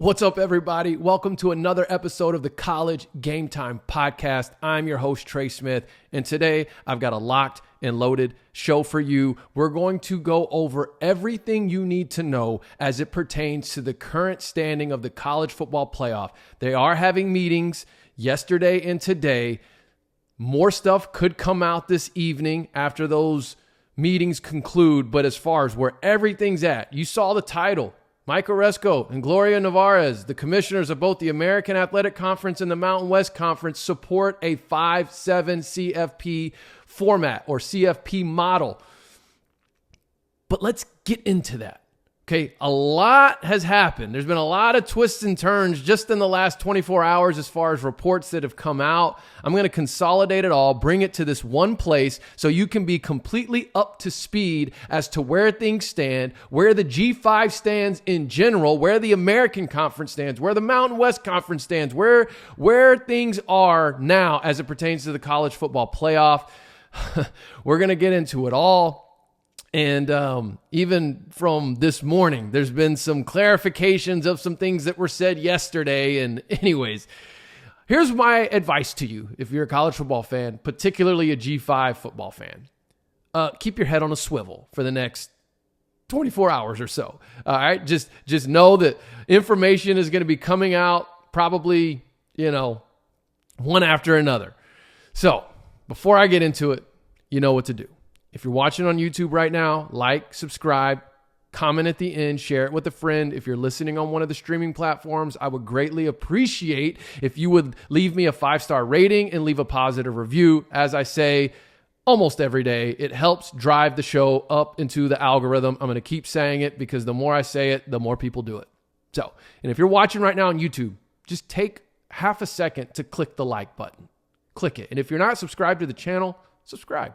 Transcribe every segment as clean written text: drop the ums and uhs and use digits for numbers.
What's up, everybody? Welcome to another episode of the College GameTime podcast. I'm your host, Trey Smith, and today I've got a locked and loaded show for you. We're going to go over everything you need to know as it pertains to the current standing of the college football playoff. They are having meetings yesterday and today. More stuff could come out this evening after those meetings conclude, but as far as where everything's at, you saw the title. Mike Aresco and Gloria Nevarez, the commissioners of both the American Athletic Conference and the Mountain West Conference, support a 5-7 CFP format or CFP model. But let's get into that. Okay, a lot has happened. There's been a lot of twists and turns just in the last 24 hours as far as reports that have come out. I'm going to consolidate it all, bring it to this one place so you can be completely up to speed as to where things stand, where the G5 stands in general, where the American Conference stands, where the Mountain West Conference stands, where things are now as it pertains to the college football playoff. We're going to get into it all. And even from this morning, there's been some clarifications of some things that were said yesterday. And anyways, here's my advice to you. If you're a college football fan, particularly a G5 football fan, keep your head on a swivel for the next 24 hours or so. All right. Just know that information is going to be coming out probably, one after another. So before I get into it, you know what to do. If you're watching on YouTube right now, like, subscribe, comment at the end, share it with a friend. If you're listening on one of the streaming platforms, I would greatly appreciate if you would leave me a 5-star rating and leave a positive review. As I say almost every day, it helps drive the show up into the algorithm. I'm going to keep saying it because the more I say it, the more people do it. So, and if you're watching right now on YouTube, just take half a second to click the like button. Click it. And if you're not subscribed to the channel, subscribe.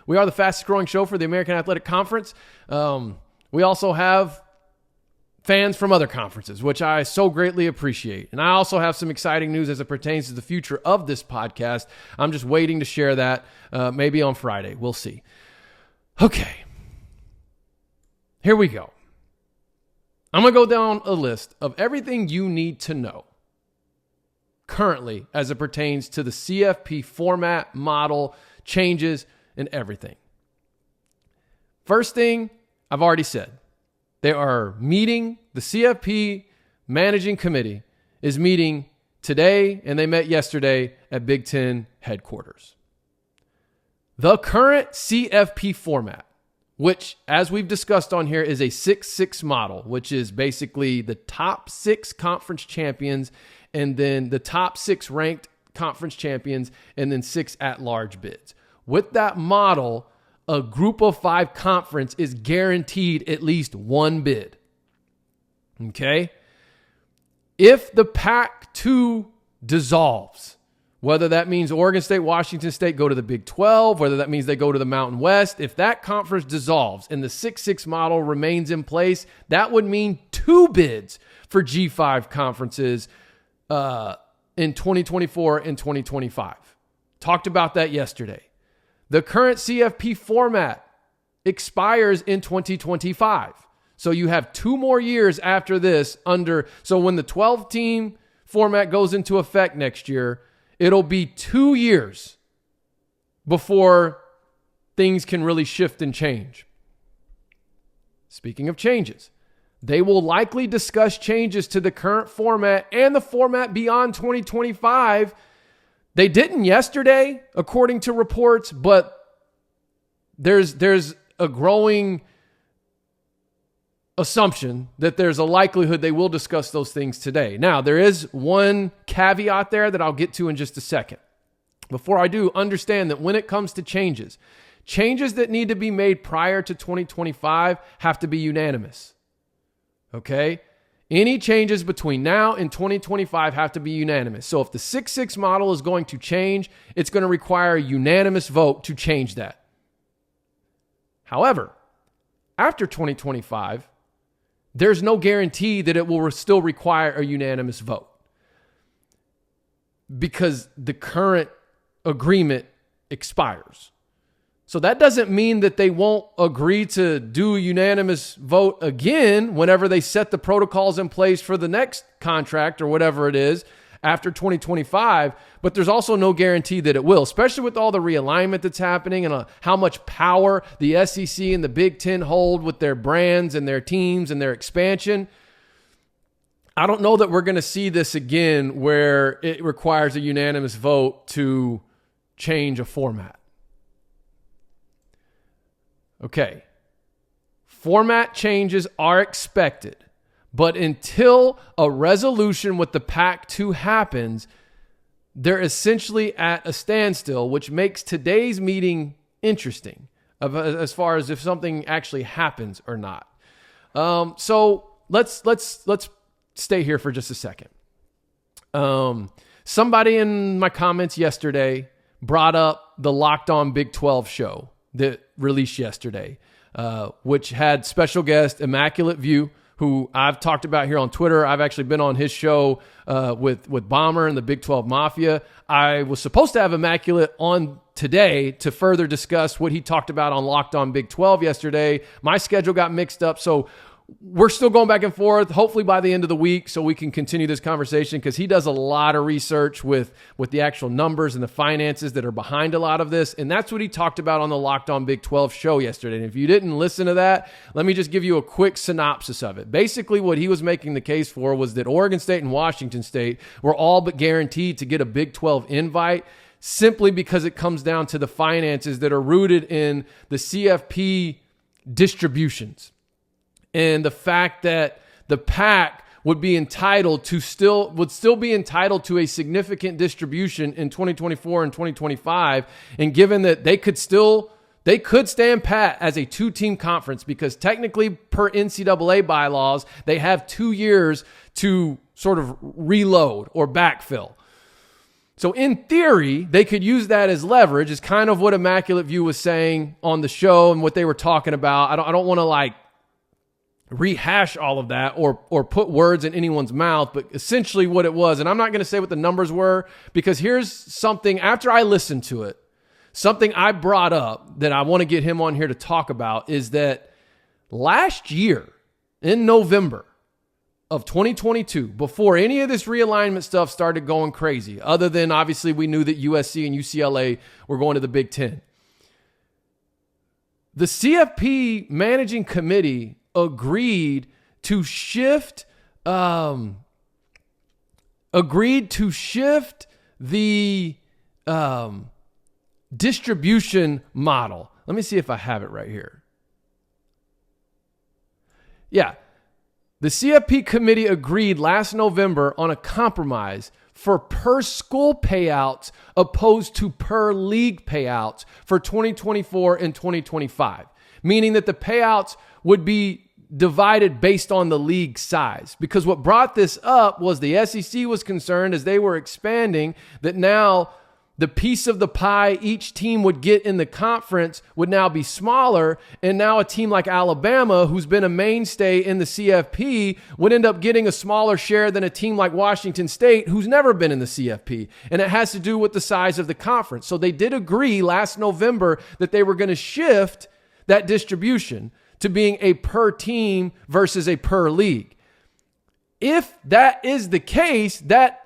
We are the fastest growing show for the American Athletic Conference. We also have fans from other conferences, which I so greatly appreciate. And I also have some exciting news as it pertains to the future of this podcast. I'm just waiting to share that maybe on Friday. We'll see. Okay. Here we go. I'm going to go down a list of everything you need to know currently as it pertains to the CFP format, model, changes, and everything. First thing I've already said, they are meeting, the CFP managing committee is meeting today, and they met yesterday at Big Ten headquarters. The current CFP format, which as we've discussed on here is a 6-6 model, which is basically the top 6 conference champions and then the top 6 ranked conference champions and then 6 at-large bids. With that model, a group of 5 conference is guaranteed at least one bid. Okay? If the Pac-2 dissolves, whether that means Oregon State, Washington State go to the Big 12, whether that means they go to the Mountain West, if that conference dissolves and the 6-6 model remains in place, that would mean 2 bids for G5 conferences in 2024 and 2025. Talked about that yesterday. The current CFP format expires in 2025. So you have 2 more years after this so when the 12-team format goes into effect next year, it'll be 2 years before things can really shift and change. Speaking of changes, they will likely discuss changes to the current format and the format beyond 2025. They didn't yesterday, according to reports, but there's a growing assumption that there's a likelihood they will discuss those things today. Now, there is one caveat there that I'll get to in just a second. Before I do, understand that when it comes to changes that need to be made prior to 2025 have to be unanimous. Okay? Any changes between now and 2025 have to be unanimous. So if the 6-6 model is going to change, it's going to require a unanimous vote to change that. However, after 2025, there's no guarantee that it will still require a unanimous vote because the current agreement expires. So that doesn't mean that they won't agree to do a unanimous vote again whenever they set the protocols in place for the next contract or whatever it is after 2025. But there's also no guarantee that it will, especially with all the realignment that's happening and how much power the SEC and the Big Ten hold with their brands and their teams and their expansion. I don't know that we're going to see this again where it requires a unanimous vote to change a format. Okay. Format changes are expected, but until a resolution with the Pac-2 happens, they're essentially at a standstill, which makes today's meeting interesting as far as if something actually happens or not. So let's stay here for just a second. Somebody in my comments yesterday brought up the Locked On Big 12 show that released yesterday, which had special guest Immaculate View, who I've talked about here on Twitter. I've actually been on his show with Bomber and the Big 12 Mafia. I was supposed to have Immaculate on today to further discuss what he talked about on Locked On Big 12 yesterday. My schedule got mixed up, so we're still going back and forth, hopefully by the end of the week, so we can continue this conversation, because he does a lot of research with the actual numbers and the finances that are behind a lot of this. And that's what he talked about on the Locked On Big 12 show yesterday. And if you didn't listen to that, let me just give you a quick synopsis of it. Basically, what he was making the case for was that Oregon State and Washington State were all but guaranteed to get a Big 12 invite, simply because it comes down to the finances that are rooted in the CFP distributions. And the fact that the Pac would still be entitled to a significant distribution in 2024 and 2025. And given that they could stand pat as a 2-team conference, because technically per NCAA bylaws, they have 2 years to sort of reload or backfill. So in theory, they could use that as leverage, is kind of what Immaculate View was saying on the show and what they were talking about. I don't want to rehash all of that or put words in anyone's mouth, but essentially what it was, and I'm not going to say what the numbers were, because here's something, after I listened to it, something I brought up that I want to get him on here to talk about is that last year in November of 2022, before any of this realignment stuff started going crazy, other than obviously we knew that USC and UCLA were going to the Big Ten, the CFP managing committee agreed to shift the distribution model. Let me see if I have it right here. Yeah. The CFP committee agreed last November on a compromise for per school payouts opposed to per league payouts for 2024 and 2025, meaning that the payouts would be divided based on the league size. Because what brought this up was the SEC was concerned, as they were expanding, that now the piece of the pie each team would get in the conference would now be smaller, and now a team like Alabama, who's been a mainstay in the CFP, would end up getting a smaller share than a team like Washington State, who's never been in the CFP. And it has to do with the size of the conference. So they did agree last November that they were going to shift that distribution to being a per team versus a per league. If that is the case, that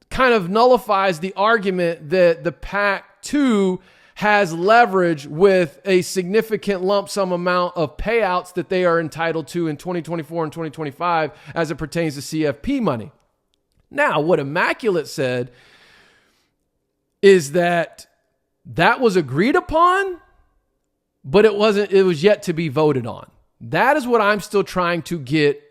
kind of nullifies the argument that the Pac-2 has leverage with a significant lump sum amount of payouts that they are entitled to in 2024 and 2025 as it pertains to CFP money. Now, what Immaculate said is that was agreed upon, but it was yet to be voted on. That is what I'm still trying to get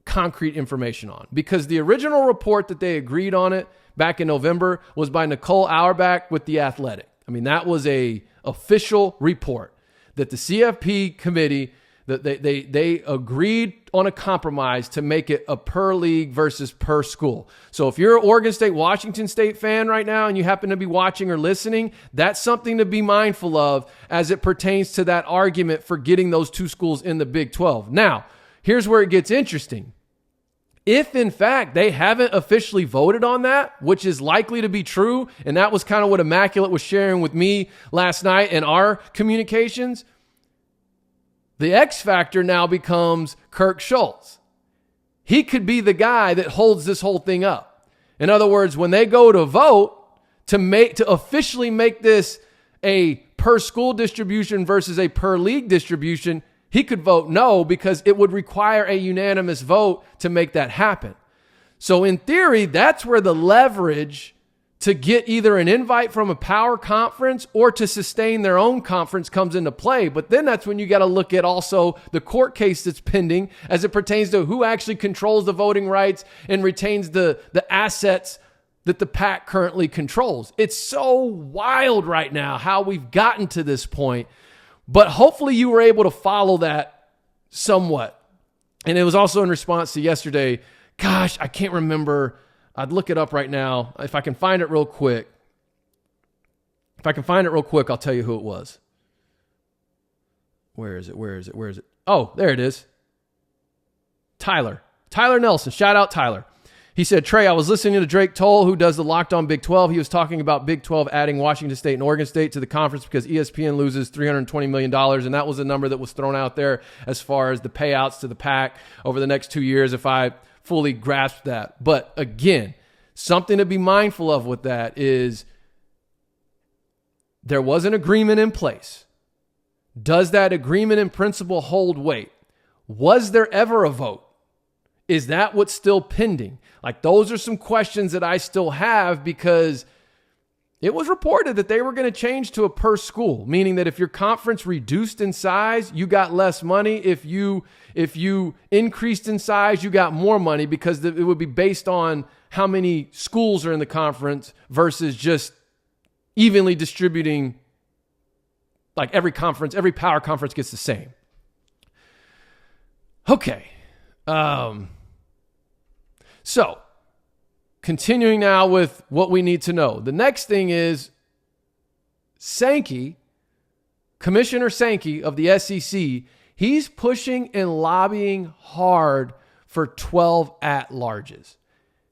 concrete information on, because the original report that they agreed on it back in November was by Nicole Auerbach with The Athletic. I mean, that was a official report that the CFP committee, that they agreed on a compromise to make it a per league versus per school. So if you're an Oregon State, Washington State fan right now and you happen to be watching or listening, that's something to be mindful of as it pertains to that argument for getting those 2 schools in the Big 12. Now, here's where it gets interesting. if in fact they haven't officially voted on that, which is likely to be true, and that was kind of what Immaculate was sharing with me last night in our communications, the X factor now becomes Kirk Schultz. He could be the guy that holds this whole thing up. In other words, when they go to vote to officially make this a per school distribution versus a per league distribution, he could vote no because it would require a unanimous vote to make that happen. So in theory, that's where the leverage to get either an invite from a power conference or to sustain their own conference comes into play. But then that's when you got to look at also the court case that's pending as it pertains to who actually controls the voting rights and retains the assets that the PAC currently controls. It's so wild right now how we've gotten to this point, but hopefully you were able to follow that somewhat. And it was also in response to yesterday. Gosh, I can't remember. I'd look it up right now. If I can find it real quick. I'll tell you who it was. Where is it? Oh, there it is. Tyler Nelson. Shout out Tyler. He said, Trey, I was listening to Drake Toll, who does the Locked On Big 12. He was talking about Big 12 adding Washington State and Oregon State to the conference because ESPN loses $320 million. And that was a number that was thrown out there as far as the payouts to the PAC over the next 2 years, if I fully grasped that. But again, something to be mindful of with that is there was an agreement in place. Does that agreement in principle hold weight? Was there ever a vote? Is that what's still pending? Like, those are some questions that I still have because it was reported that they were going to change to a per school, meaning that if your conference reduced in size, you got less money. If you increased in size, you got more money because it would be based on how many schools are in the conference versus just evenly distributing, like every power conference gets the same. Okay. So, continuing now with what we need to know. The next thing is Sankey, Commissioner Sankey of the SEC, he's pushing and lobbying hard for 12 at-larges.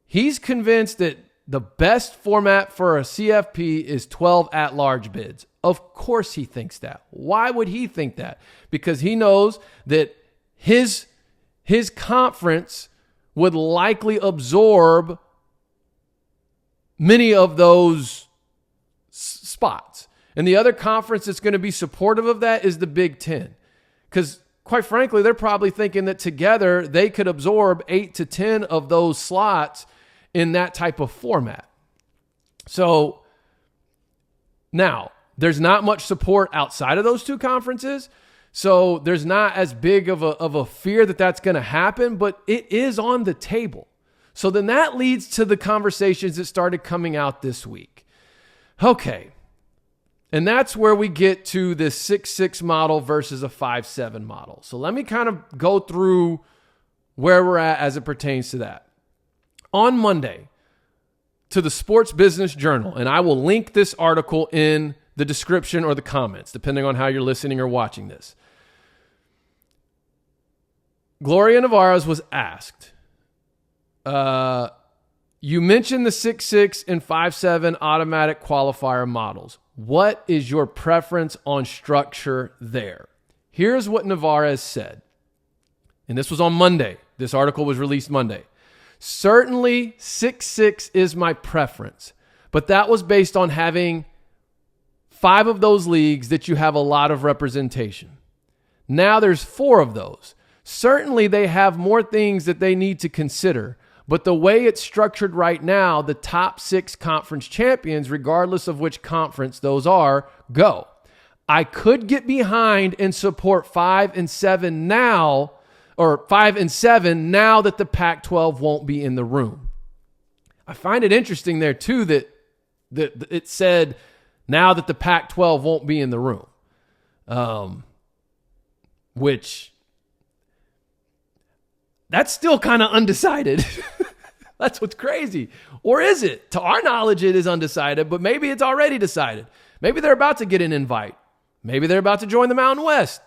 He's convinced that the best format for a CFP is 12 at-large bids. Of course he thinks that. Why would he think that? Because he knows that his conference would likely absorb many of those spots. And the other conference that's going to be supportive of that is the Big Ten. Because quite frankly, they're probably thinking that together they could absorb 8 to 10 of those slots in that type of format. So now, there's not much support outside of those two conferences. So there's not as big of a fear that that's going to happen, but it is on the table. So then that leads to the conversations that started coming out this week. Okay. And that's where we get to this 6-6 model versus a 5-7 model. So let me kind of go through where we're at as it pertains to that. On Monday, to the Sports Business Journal, and I will link this article in the description or the comments, depending on how you're listening or watching this. Gloria Nevarez was asked, you mentioned the 6-6 and 5-7 automatic qualifier models. What is your preference on structure there? Here's what Nevarez said. And this was on Monday. This article was released Monday. Certainly 6-6 is my preference, but that was based on having 5 of those leagues that you have a lot of representation. Now there's 4 of those. Certainly they have more things that they need to consider, but the way it's structured right now, the top 6 conference champions, regardless of which conference those are, go. I could get behind and support 5 and 7 now, or 5 and 7 now that the Pac-12 won't be in the room. I find it interesting there too that it said now that the Pac-12 won't be in the room, which that's still kind of undecided. That's what's crazy. Or is it? To our knowledge, it is undecided, but maybe it's already decided. Maybe they're about to get an invite. Maybe they're about to join the Mountain West.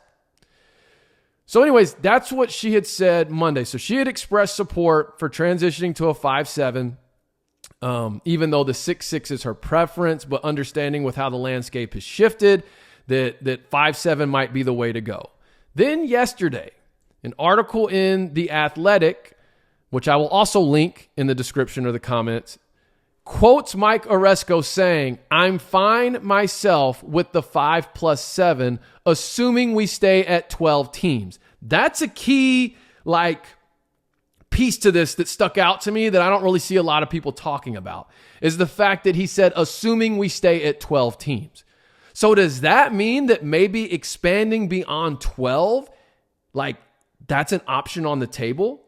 So anyways, that's what she had said Monday. So she had expressed support for transitioning to a 5-7, even though the 6-6 is her preference, but understanding with how the landscape has shifted that 5-7 might be the way to go. Then yesterday, an article in The Athletic, which I will also link in the description or the comments, quotes Mike Aresco saying, "I'm fine myself with the 5+7, assuming we stay at 12 teams." That's a key, piece to this that stuck out to me that I don't really see a lot of people talking about, is the fact that he said, assuming we stay at 12 teams. So does that mean that maybe expanding beyond 12, that's an option on the table?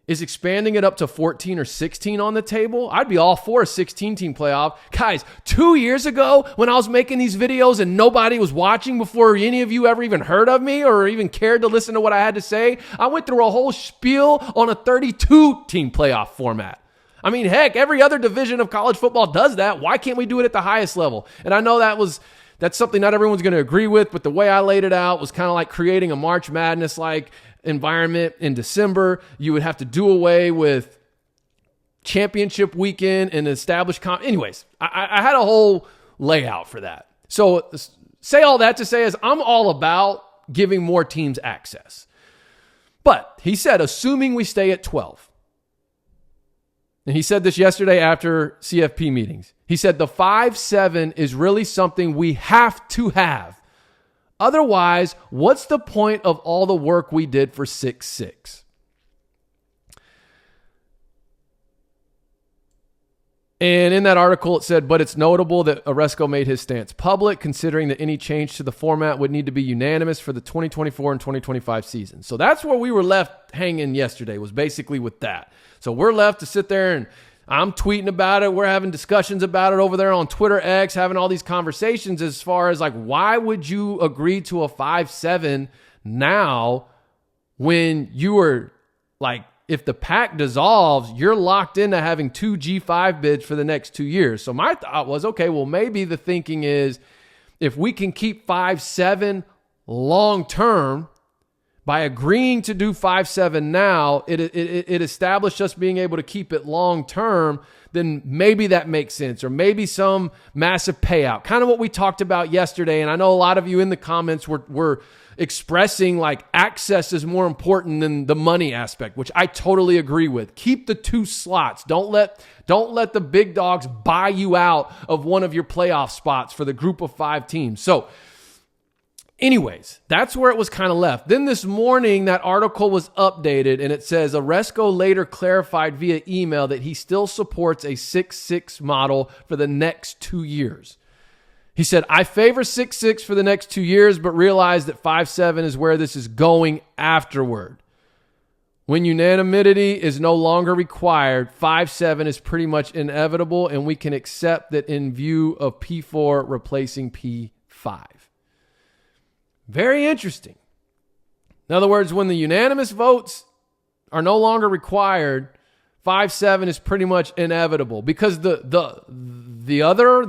Is expanding it up to 14 or 16 on the table? I'd be all for a 16-team playoff. Guys, 2 years ago when I was making these videos and nobody was watching before any of you ever even heard of me or even cared to listen to what I had to say, I went through a whole spiel on a 32-team playoff format. I mean, heck, every other division of college football does that. Why can't we do it at the highest level? And I know that's something not everyone's going to agree with, but the way I laid it out was kind of like creating a March Madness-like environment in December. You would have to do away with championship weekend and establish anyways, I had a whole layout for that. So say all that to say is I'm all about giving more teams access. But he said, assuming we stay at 12. And he said this yesterday after CFP meetings. He said the 5-7 is really something we have to have. Otherwise, what's the point of all the work we did for 6-6? And in that article, it said, but it's notable that Aresco made his stance public, considering that any change to the format would need to be unanimous for the 2024 and 2025 season. So that's where we were left hanging yesterday, was basically with that. So we're left to sit there and I'm tweeting about it. We're having discussions about it over there on Twitter X, having all these conversations as far as why would you agree to a 5-7 now when you were if the pack dissolves, you're locked into having 2 G5 bids for the next 2 years. So my thought was, okay, well, maybe the thinking is if we can keep 5-7 long-term, by agreeing to do 5-7 now, it established us being able to keep it long-term, then maybe that makes sense, or maybe some massive payout. Kind of what we talked about yesterday, and I know a lot of you in the comments were expressing access is more important than the money aspect, which I totally agree with. Keep the 2 slots. Don't let the big dogs buy you out of one of your playoff spots for the group of 5 teams. So anyways, that's where it was kind of left. Then this morning, that article was updated, and it says, Aresco later clarified via email that he still supports a 6-6 model for the next 2 years. He said, I favor 6-6 for the next 2 years, but realize that 5-7 is where this is going afterward. When unanimity is no longer required, 5-7 is pretty much inevitable, and we can accept that in view of P4 replacing P5. Very interesting. In other words, when the unanimous votes are no longer required, 5-7 is pretty much inevitable, because the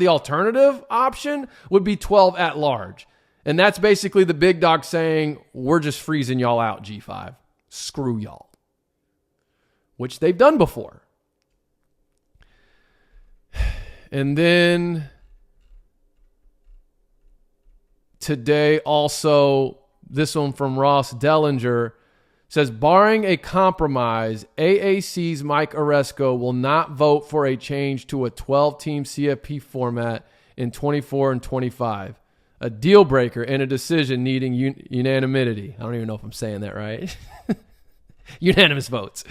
alternative option would be 12 at large. And that's basically the big dog saying, we're just freezing y'all out, G5. Screw y'all. Which they've done before. And then today also, this one from Ross Dellinger says, barring a compromise, AAC's Mike Aresco will not vote for a change to a 12-team CFP format in 24 and 25. A deal breaker and a decision needing unanimity. I don't even know if I'm saying that right. Unanimous votes.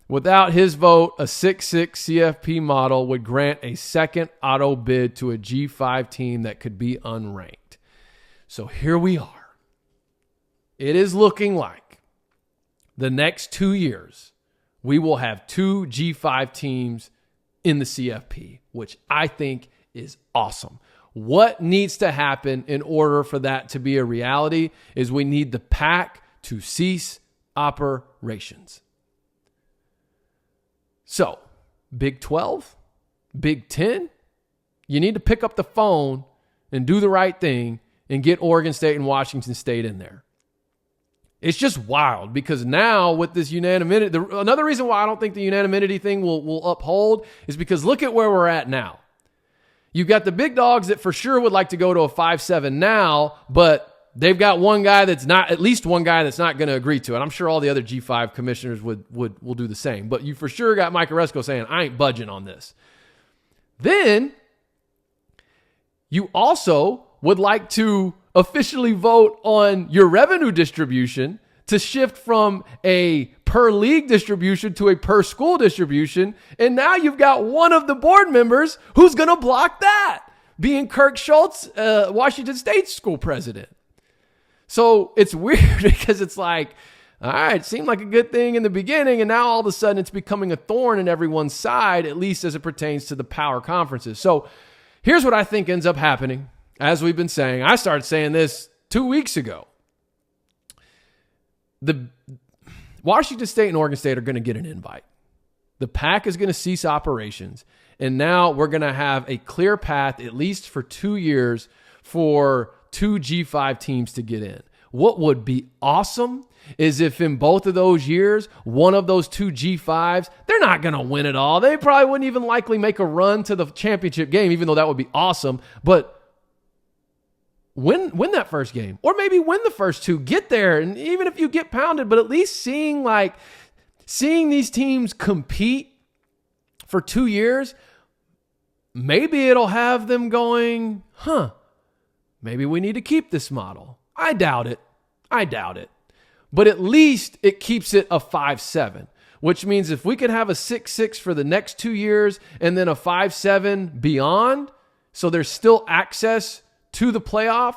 Without his vote, a 6-6 CFP model would grant a second auto bid to a G5 team that could be unranked. So here we are. It is looking like the next 2 years, we will have 2 G5 teams in the CFP, which I think is awesome. What needs to happen in order for that to be a reality is we need the PAC to cease operations. So, Big 12, Big 10, you need to pick up the phone and do the right thing and get Oregon State and Washington State in there. It's just wild because now with this unanimity, another reason why I don't think the unanimity thing will uphold is because look at where we're at now. You've got the big dogs that for sure would like to go to a 5-7 now, but they've got at least one guy that's not going to agree to it. I'm sure all the other G5 commissioners will do the same, but you for sure got Mike Aresco saying, I ain't budging on this. Then you also would like to officially vote on your revenue distribution to shift from a per league distribution to a per school distribution. And now you've got one of the board members who's going to block that, being Kirk Schultz, Washington State school president. So it's weird because it's like, all right, it seemed like a good thing in the beginning, and now all of a sudden it's becoming a thorn in everyone's side, at least as it pertains to the power conferences. So here's what I think ends up happening. As we've been saying, I started saying this 2 weeks ago. The Washington State and Oregon State are going to get an invite. The PAC is going to cease operations, and now we're going to have a clear path, at least for 2 years, for 2 G5 teams to get in. What would be awesome is if in both of those years, one of those 2 G5s, they're not going to win it all. They probably wouldn't even likely make a run to the championship game, even though that would be awesome. But win that first game, or maybe win the first 2, get there. And even if you get pounded, but at least seeing these teams compete for 2 years, maybe it'll have them going, maybe we need to keep this model. I doubt it. But at least it keeps it a 5-7, which means if we could have a 6-6 for the next 2 years and then a 5-7 beyond, so there's still access to the playoff,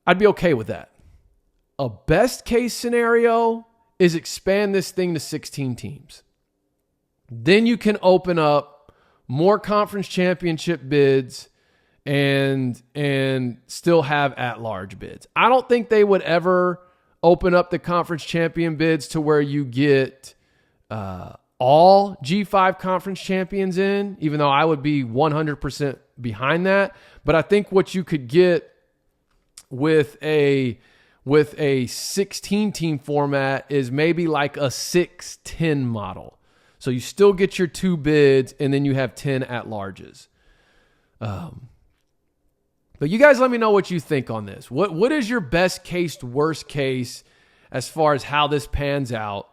I'd be okay with that. A best case scenario is expand this thing to 16 teams. Then you can open up more conference championship bids and still have at-large bids. I don't think they would ever open up the conference champion bids to where you get all G5 conference champions in, even though I would be 100% behind that. But I think what you could get with a 16-team format is maybe like a 6-10 model. So you still get your 2 bids, and then you have 10 at-larges. But you guys let me know what you think on this. What is your best case, worst case, as far as how this pans out?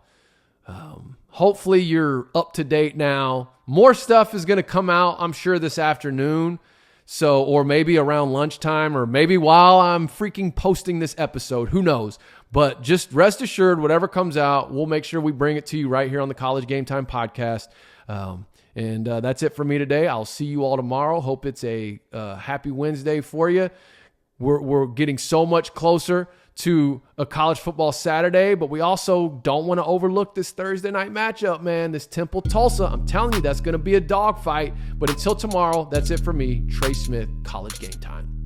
Hopefully you're up to date now. More stuff is going to come out, I'm sure, this afternoon. So, or maybe around lunchtime, or maybe while I'm freaking posting this episode. Who knows? But just rest assured, whatever comes out, we'll make sure we bring it to you right here on the College GameTime podcast. And that's it for me today. I'll see you all tomorrow. Hope it's a happy Wednesday for you. We're getting so much closer to a college football Saturday, but we also don't want to overlook this Thursday night matchup, man. This Temple-Tulsa. I'm telling you, that's going to be a dogfight. But until tomorrow, that's it for me, Trey Smith, College GameTime.